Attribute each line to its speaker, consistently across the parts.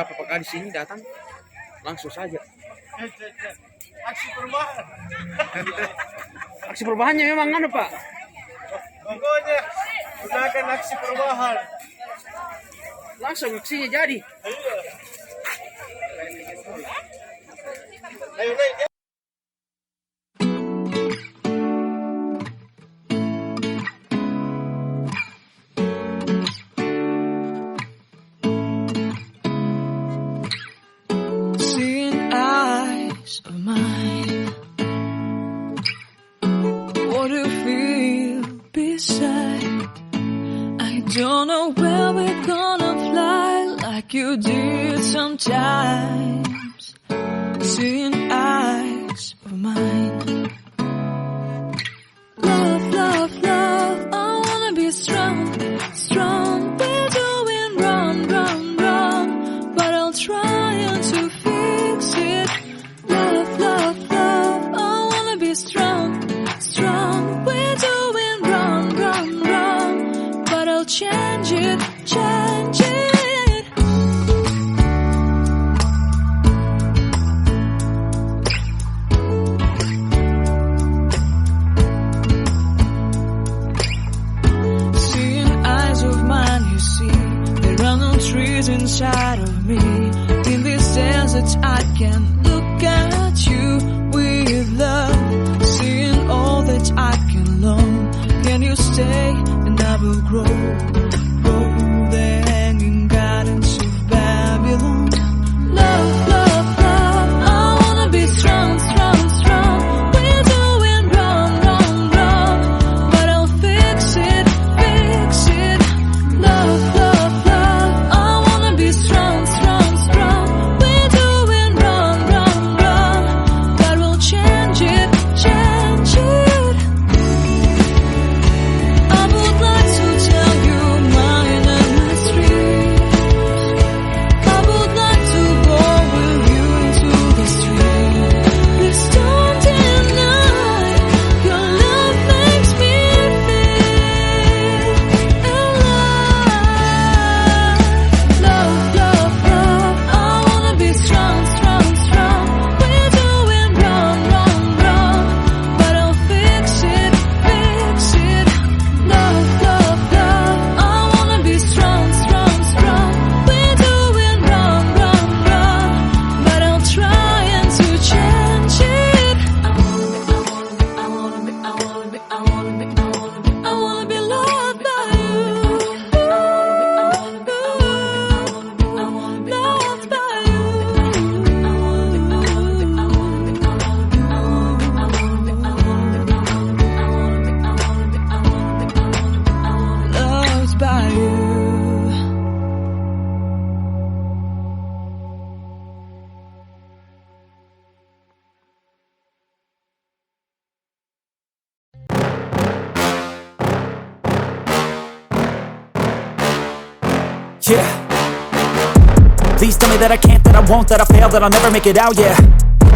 Speaker 1: beberapa kali sini datang langsung saja.
Speaker 2: Aksi perubahan.
Speaker 1: Aksi perubahannya memang anu Pak.
Speaker 2: Pokoknya gunakan aksi perubahan.
Speaker 1: Langsung aksinya jadi.
Speaker 2: Ayo naik ya.
Speaker 3: Don't know where we're gonna fly like you did sometimes. Seeing eyes of mine. Love, love, love, I wanna be strong, strong. We're doing wrong, wrong, wrong, but I'll try to fix it. Love, love, love, I wanna be strong, strong. We're doing wrong, wrong, wrong, but I'll change it, change it. Seeing eyes of mine, you see, there are no trees inside of me. In this desert, I can look at you with love. Seeing all that I can learn. Can you stay and I will grow? Grow the hanging gardens of Babylon. Love, love, love, I wanna be strong, strong, strong. We're doing wrong, wrong, wrong, but I'll fix it, fix it. Love, love, love, I wanna be strong, strong, strong. We're doing wrong, wrong, wrong, but we'll change it, change it. I would like to tell you mine and my street. I would like to go with you into the street. Please don't deny your love makes me feel alive. Love, love, love, I wanna be strong, strong, strong. We're doing wrong, wrong, wrong, but I'll fix it, fix it. Love, love, love, I wanna be strong, strong, strong. We're doing wrong, wrong, wrong, but I'll try and to change it. I wanna be loved by you. Loved by you. Loved by you.
Speaker 4: Yeah. Please tell me that I can't, that I won't, that I fail, that I'll never make it out, yeah.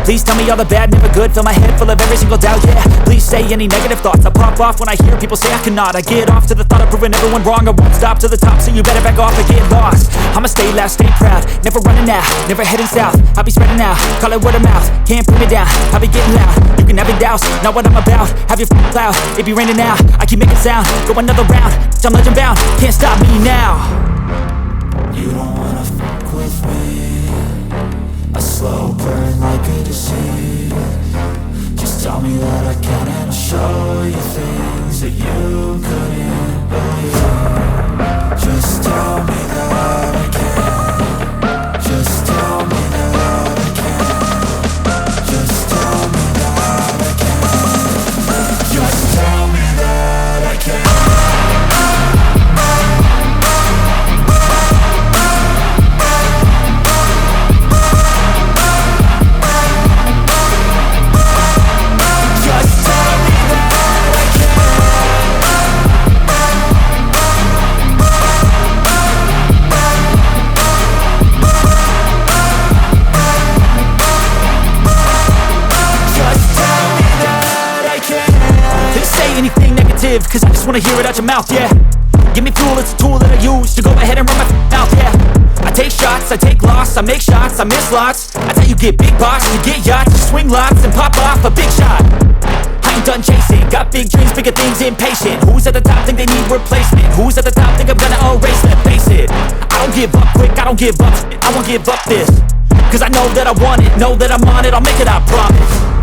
Speaker 4: Please tell me all the bad, never good, fill my head full of every single doubt, yeah. Please say any negative thoughts, I pop off when I hear people say I cannot. I get off to the thought of proving everyone wrong, I won't stop to the top, so you better back off and get lost. I'ma stay loud, stay proud, never running out, never heading south. I'll be spreading out, call it word of mouth, can't put me down, I'll be getting loud. You can have your doubts, not what I'm about, have your f***ing cloud, it be raining now. I keep making sound, go another round, I'm legend bound, can't stop me now.
Speaker 5: You don't wanna fuck with me. A slow burn like a disease. Just tell me that I can and I'll show you things that you couldn't believe. Just tell me that I can. Just tell me that I can. Just tell me that I can. Just tell me that I can.
Speaker 4: Cause I just wanna hear it out your mouth, yeah. Give me fuel, it's a tool that I use to go ahead and run my mouth, yeah. I take shots, I take loss, I make shots, I miss lots. That's how you get big boss, you get yachts, you swing lots and pop off a big shot. I ain't done chasing, got big dreams, bigger things, impatient. Who's at the top think they need replacement? Who's at the top think I'm gonna erase them? Face it, I don't give up quick, I don't give up, I won't give up this. Cause I know that I want it, know that I'm on it, I'll make it, I promise.